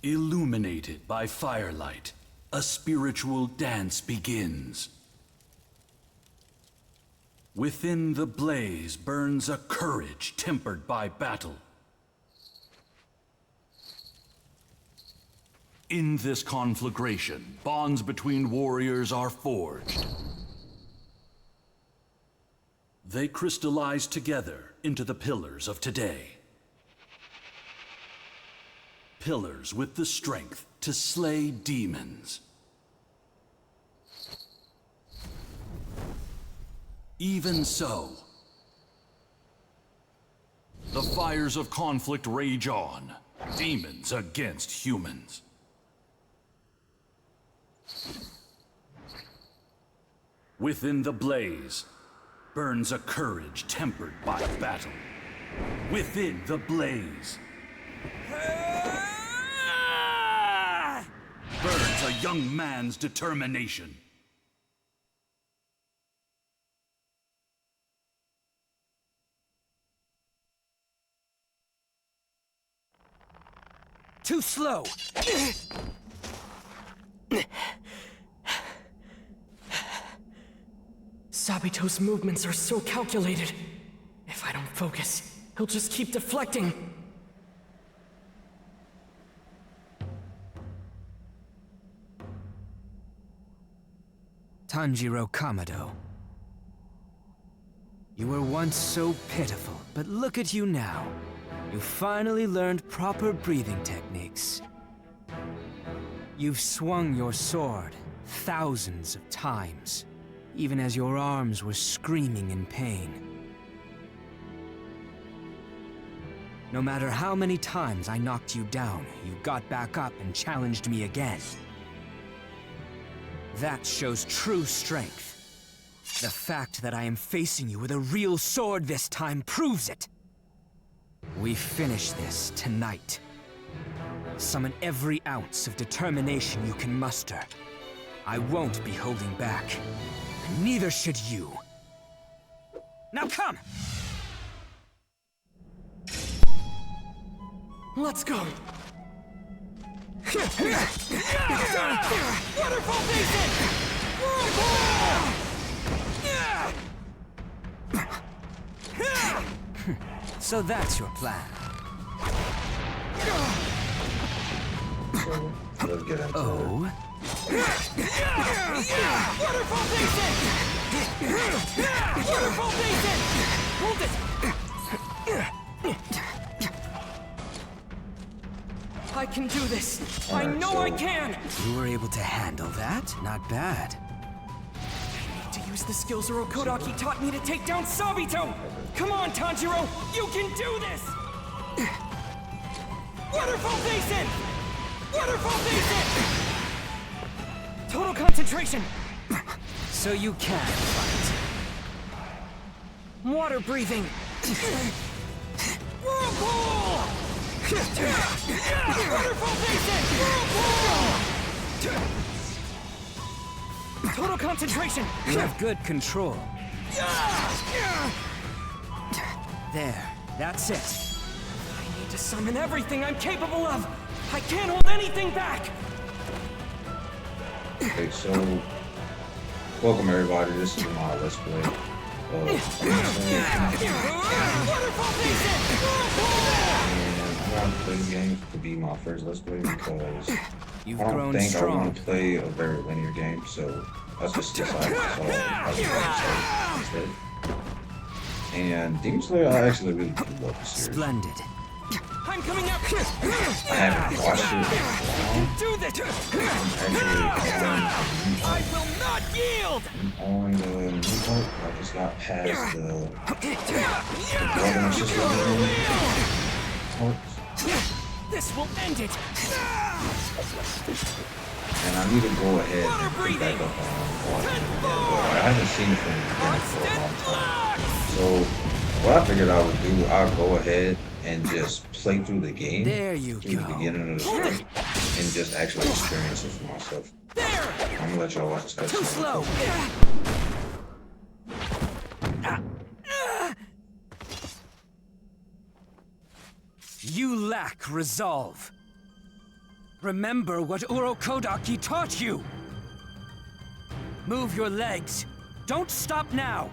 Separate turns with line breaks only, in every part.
Illuminated by firelight, a spiritual dance begins. Within the blaze burns a courage tempered by battle. In this conflagration, bonds between warriors are forged. They crystallize together into the pillars of today. Pillars with the strength to slay demons. Even so, the fires of conflict rage on, demons against humans. Within the blaze burns a courage tempered by battle. Within the blaze burns a young man's determination.
Too slow! Sabito's movements are so calculated. If I don't focus, he'll just keep deflecting.
Tanjiro Kamado. You were once so pitiful, but look at you now. You finally learned proper breathing techniques. You've swung your sword thousands of times, even as your arms were screaming in pain. No matter how many times I knocked you down, you got back up and challenged me again. That shows true strength. The fact that I am facing you with a real sword this time proves it. We finish this tonight. Summon every ounce of determination you can muster. I won't be holding back. And neither should you. Now come!
Let's go! Waterfall Basin! Whirlpool!
So that's your plan.
Let's get into it.
Oh?
Waterfall Basin! Waterfall Basin! Hold it! I can do this! I know I can!
You were able to handle that? Not bad.
To use the skills Urokodaki taught me to take down Sabito! Come on, Tanjiro! You can do this! Waterfall Basin! Waterfall Basin! Total concentration!
So you can fight.
Water breathing! Whirlpool! Waterfall Basin! Whirlpool! Total concentration!
You have good control. There, that's it.
I need to summon everything I'm capable of! I can't hold anything back!
Okay, so welcome everybody. This is my Let's Play.
Waterfall Basin!
And I'm gonna play the game to be my first Let's Play because
You've
I don't
grown
think I
strong.
want to play a very linear game. So that's just decided. So and Demon Slayer, I actually really do love the series.
Splendid.
I'm coming up!
I haven't watched it in a while.
Do this! I will not yield!
On the new part, I just got past the brother and sister parts.
This will end it!
And I need to go ahead and pick back up on watching it again, but I haven't seen it from the beginning for a long time. So what I figured I would do, I'll go ahead and just play through the game
There you
through the
go.
beginning of the story and just actually experience it for myself. I'm gonna let y'all watch this.
Too slow!
You lack resolve. Remember what Urokodaki taught you! Move your legs. Don't stop now!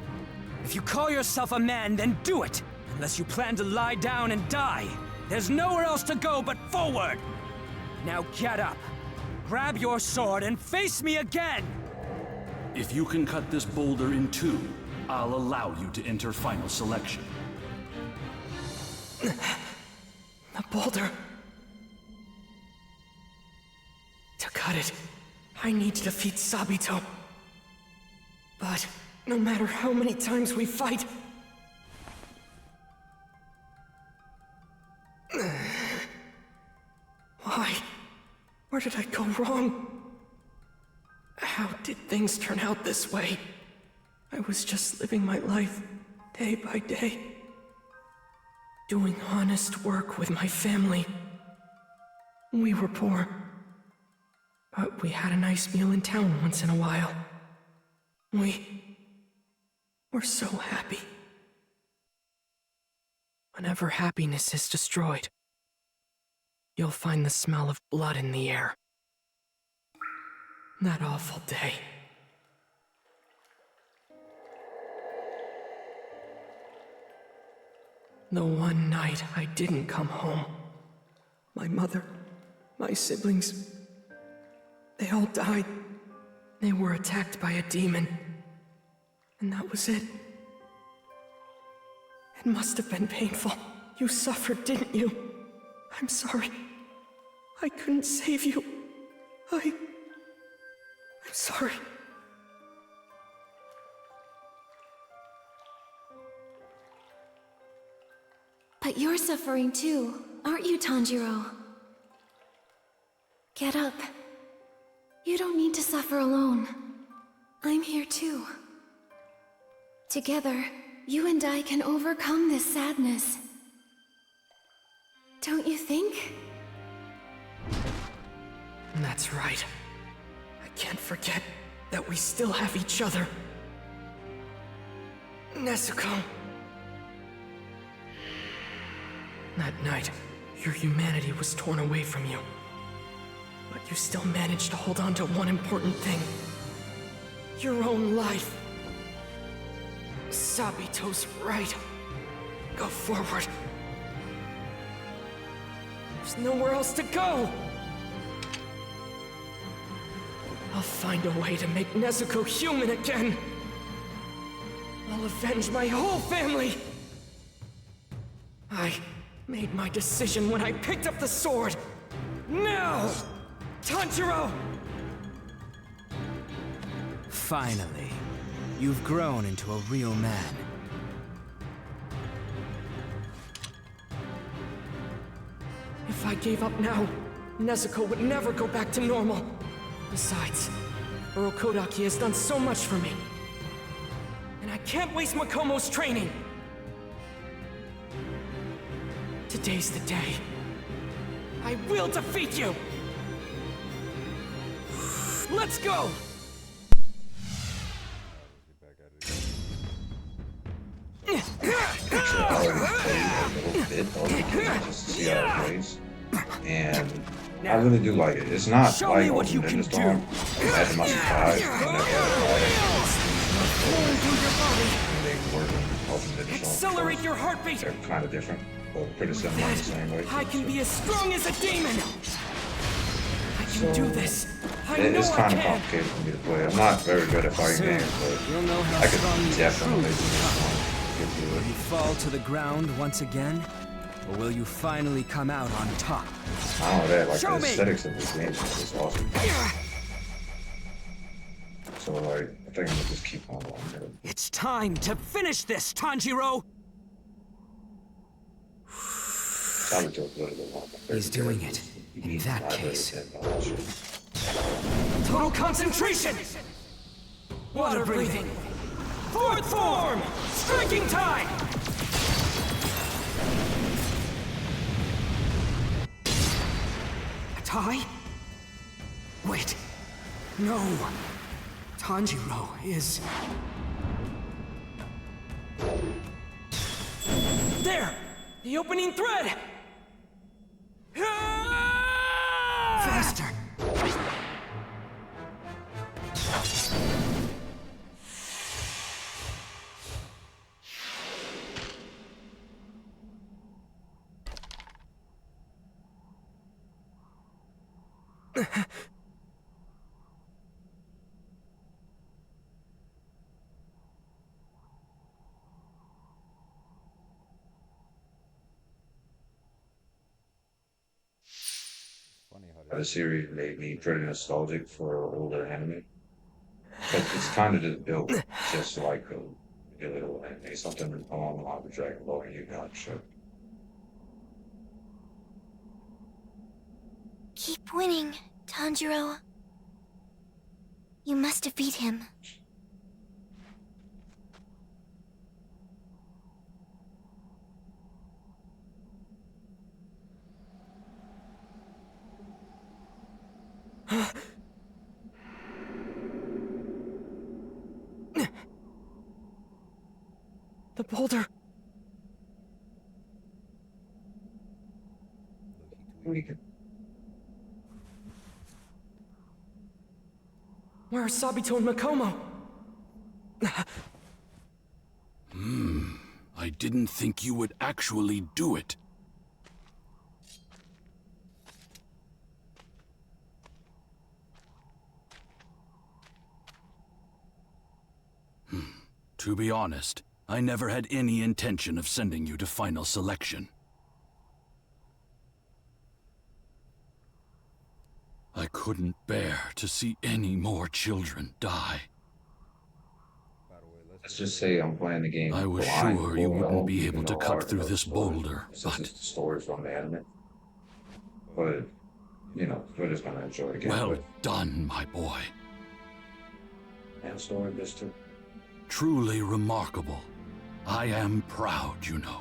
If you call yourself a man, then do it! Unless you plan to lie down and die. There's nowhere else to go but forward! Now get up. Grab your sword and face me again!
If you can cut this boulder in two, I'll allow you to enter final selection.
The boulder. To cut it, I need to defeat Sabito. But no matter how many times we fight... Why? Where did I go wrong? How did things turn out this way? I was just living my life, day by day. Doing honest work with my family. We were poor. But we had a nice meal in town once in a while. We were so happy. Whenever happiness is destroyed, you'll find the smell of blood in the air. That awful day. The one night I didn't come home. My mother, my siblings, they all died. They were attacked by a demon. And that was it. It must have been painful. You suffered, didn't you? I'm sorry. I couldn't save you. I'm sorry.
But you're suffering too, aren't you, Tanjiro? Get up. You don't need to suffer alone. I'm here too. Together, you and I can overcome this sadness. Don't you think?
That's right. I can't forget that we still have each other. Nezuko. That night, your humanity was torn away from you. But you still managed to hold on to one important thing. Your own life. Sabito's right. Go forward. There's nowhere else to go! I'll find a way to make Nezuko human again! I'll avenge my whole family! I made my decision when I picked up the sword! Now! Tanjiro!
Finally, you've grown into a real man.
If I gave up now, Nezuko would never go back to normal. Besides, Urokodaki has done so much for me. And I can't waste Makomo's training! Today's the day. I will defeat you! Let's go!
Actually, I already played a little bit of the game just to see how it plays. And I really do like it. It's not like Ultimate Ninja Storm. Imagine my surprise whenever they work on Ultimate Ninja Storm.
Accelerate your heartbeat!
They're kind of different, but pretty similar in the same way.
I can be as strong as a demon! I can do this!
It's kind of complicated for me to play. I'm not very good at fighting games, but I could definitely do this one.
Will you fall to the ground once again? Or will you finally come out on top?
I don't know that, like the aesthetics of this game is just awesome. So like, I think I'm gonna just keep on going here.
It's time to finish this, Tanjiro! He's doing it. In that case.
Total concentration! Water breathing! Fourth form! Striking time! A tie? Wait. No. Tanjiro is... There! The opening thread!
faster!
The series made me pretty nostalgic for older anime. Because it's kind of just built just like a little anime, something along the lines of Dragon Ball and Yu-Gi-Oh! Show.
Keep winning, Tanjiro. You must defeat him.
The boulder. Where are Sabito and Makomo?
I didn't think you would actually do it. To be honest, I never had any intention of sending you to final selection. I couldn't bear to see any more children die.
Let's just say I'm playing the game.
I was
blind,
sure you
full
wouldn't
out,
be
even
able to
though I
cut
already
through
know the
this
story,
boulder,
since
but...
it's the story from the anime. But, you know, we're just gonna enjoy the game.
Well done, my boy.
And story this too.
Truly remarkable. I am proud, you know.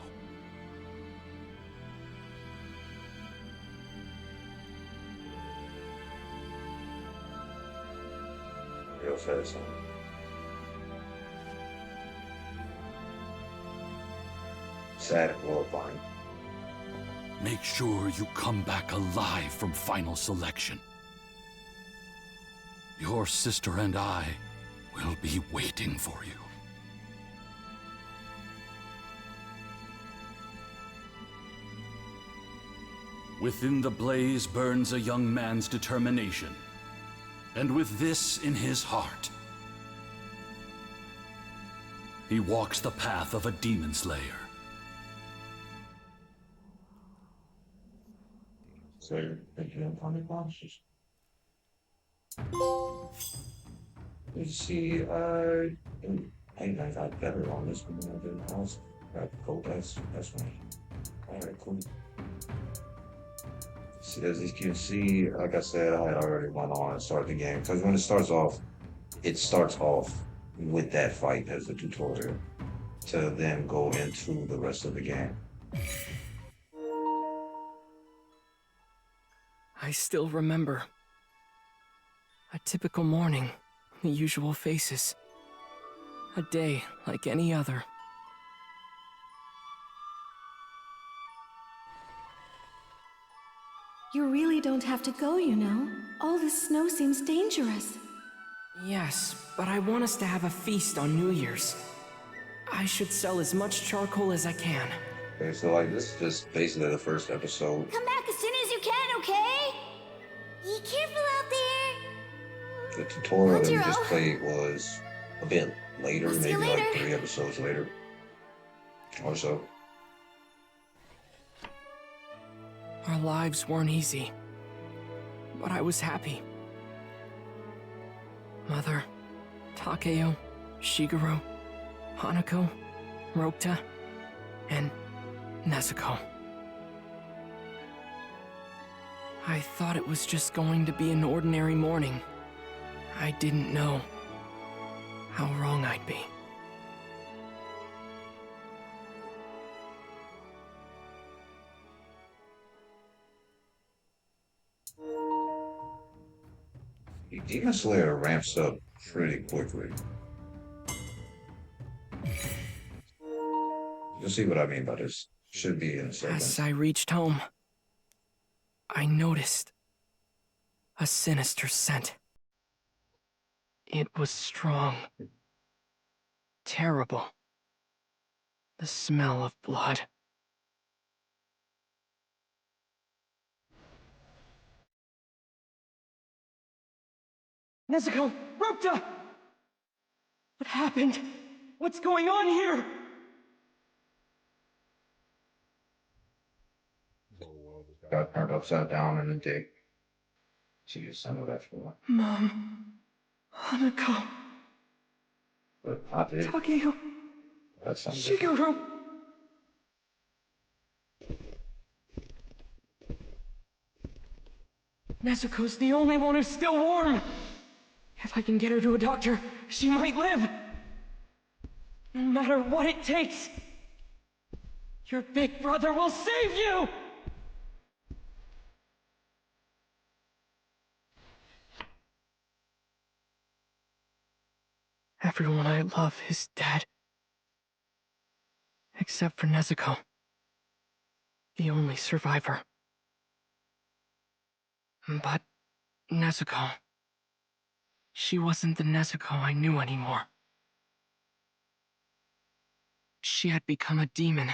Real says something. Sad and glorifying.
Make sure you come back alive from final selection. Your sister and I will be waiting for you. Within the blaze burns a young man's determination, and with this in his heart, he walks the path of a demon slayer.
So, Hinokami Chronicles. You see, I got better on this one than I did in the house. Right, cool, that's fine. Alright, cool. See, as you can see, like I said, I had already went on and started the game. Because when it starts off with that fight as the tutorial to then go into the rest of the game.
I still remember. A typical morning, the usual faces. A day like any other.
You really don't have to go, you know. All this snow seems dangerous.
Yes, but I want us to have a feast on New Year's. I should sell as much charcoal as I can.
Okay, so like this is just basically the first episode.
Come back as soon as you can, okay? Be careful out there.
The tutorial that we
Tanjiro.
just played was a bit later,
I'll see
maybe
you
like
later.
3 episodes later or so.
Our lives weren't easy, but I was happy. Mother, Takeo, Shigeru, Hanako, Rokta, and Nezuko. I thought it was just going to be an ordinary morning. I didn't know how wrong I'd be.
Demon Slayer ramps up pretty quickly. You'll see what I mean by this. Should be in a second.
As I reached home, I noticed A sinister scent. It was strong. Terrible. The smell of blood. Nezuko! Rupta! What happened? What's going on here?
Got turned upside down in the dick. She just sent it after one.
Mom. Hanako.
But I did.
Takeo.
That's something different.
Shigeru. Nezuko's the only one who's still warm. If I can get her to a doctor, she might live. No matter what it takes. Your big brother will save you! Everyone I love is dead. Except for Nezuko. The only survivor. But Nezuko... she wasn't the Nezuko I knew anymore. She had become a demon.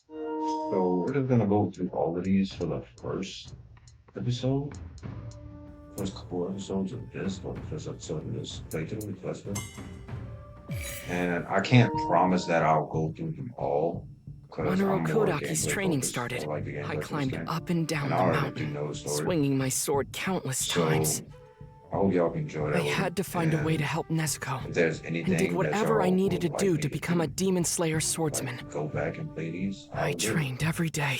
So we're just gonna go through all of these for the first episode. First couple episodes of this, or the first episode of this playthrough, let's go. And I can't promise that I'll go through them all.
When Urokodaki's training started, I climbed up and down the mountain, swinging my sword countless times.
I hope y'all can enjoy that.
I had to find a way to help Nezuko,
if there's anything
and did whatever I needed to do to
like
become a Demon Slayer swordsman.
go back and play these.
I trained every day.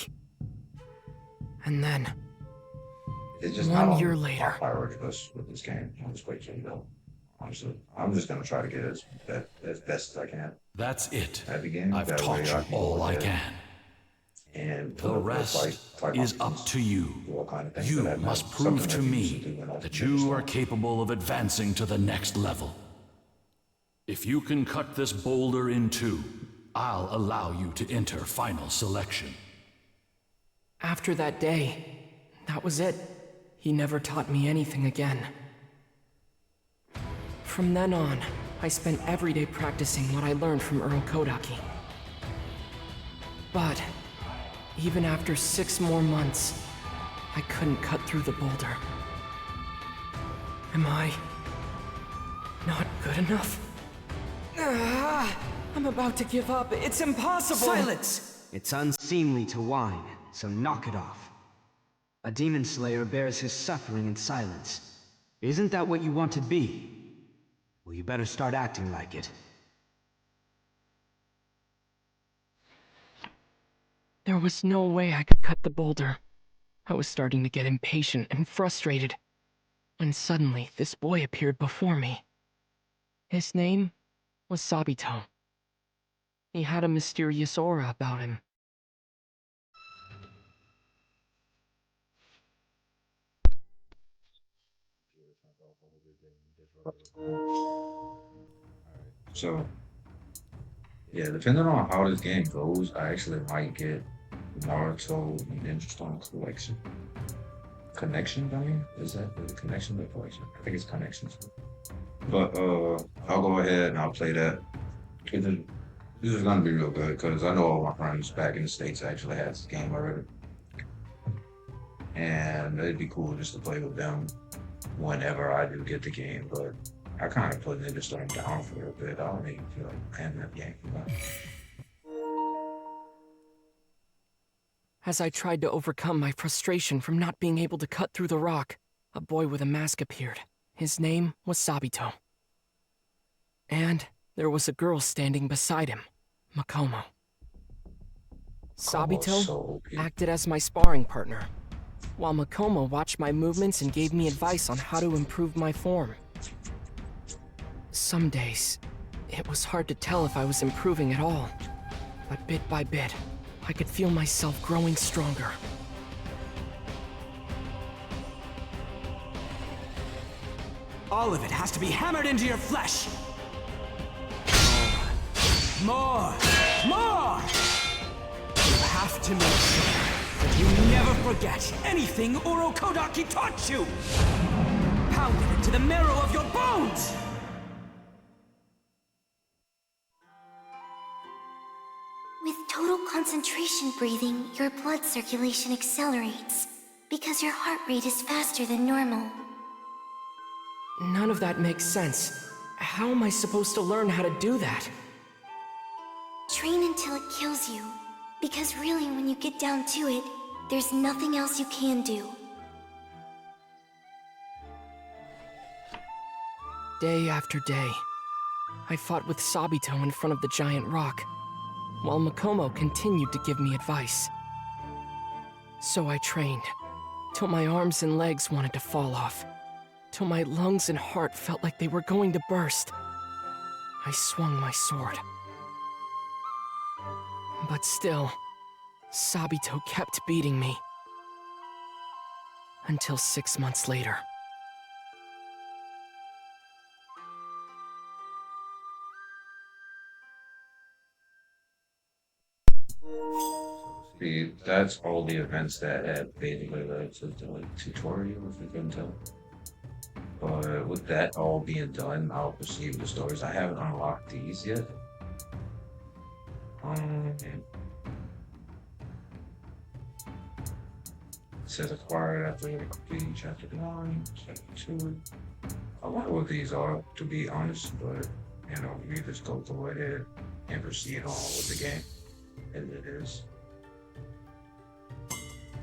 And then,
It's just
1 year later.
My priority list with this game. I'm just waiting to go. Honestly, I'm just gonna try to get as best as I can
That's it.
at the game.
I've
That
taught
way
you
can
all
go
I
ahead
can.
And
The rest is up to you. You must prove to me that you are capable of advancing to the next level. If you can cut this boulder in two, I'll allow you to enter final selection.
After that day, that was it. He never taught me anything again. From then on, I spent every day practicing what I learned from Urokodaki. But, even after 6 more months, I couldn't cut through the boulder. Am I not good enough? I'm about to give up. It's impossible!
Silence! It's unseemly to whine, so knock it off. A demon slayer bears his suffering in silence. Isn't that what you want to be? Well, you better start acting like it.
There was no way I could cut the boulder. I was starting to get impatient and frustrated, when suddenly this boy appeared before me. His name was Sabito. He had a mysterious aura about him.
So, yeah, depending on how this game goes, I actually might get Naruto Ninja Storm Collection. Connection, I mean? Is that the connection or collection? I think it's connections. But I'll go ahead and I'll play that. This is gonna be real good because I know all my friends back in the States actually has this game already. And it'd be cool just to play with them whenever I do get the game, but I kind of put Ninja Storm down for a bit. I don't even feel like playing that game.
As I tried to overcome my frustration from not being able to cut through the rock, a boy with a mask appeared. His name was Sabito. And there was a girl standing beside him, Makomo. Sabito acted as my sparring partner, while Makomo watched my movements and gave me advice on how to improve my form. Some days, it was hard to tell if I was improving at all, but bit by bit, I could feel myself growing stronger.
All of it has to be hammered into your flesh! More! More! You have to make sure that you never forget anything Urokodaki taught you! Pound it into the marrow of your bones!
With total concentration breathing, your blood circulation accelerates, because your heart rate is faster than normal.
None of that makes sense. How am I supposed to learn how to do that?
Train until it kills you, because really when you get down to it, there's nothing else you can do.
Day after day, I fought with Sabito in front of the giant rock, while Makomo continued to give me advice. So I trained, till my arms and legs wanted to fall off, till my lungs and heart felt like they were going to burst. I swung my sword. But still, Sabito kept beating me. Until 6 months later.
See, that's all the events that had basically led to the tutorial, if you couldn't tell. But with that all being done, I'll proceed with the stories. I haven't unlocked these yet. It says acquired after completing chapter 9, chapter 2. I wonder what these are, to be honest, but you know, we just go ahead and proceed on with the game as it is.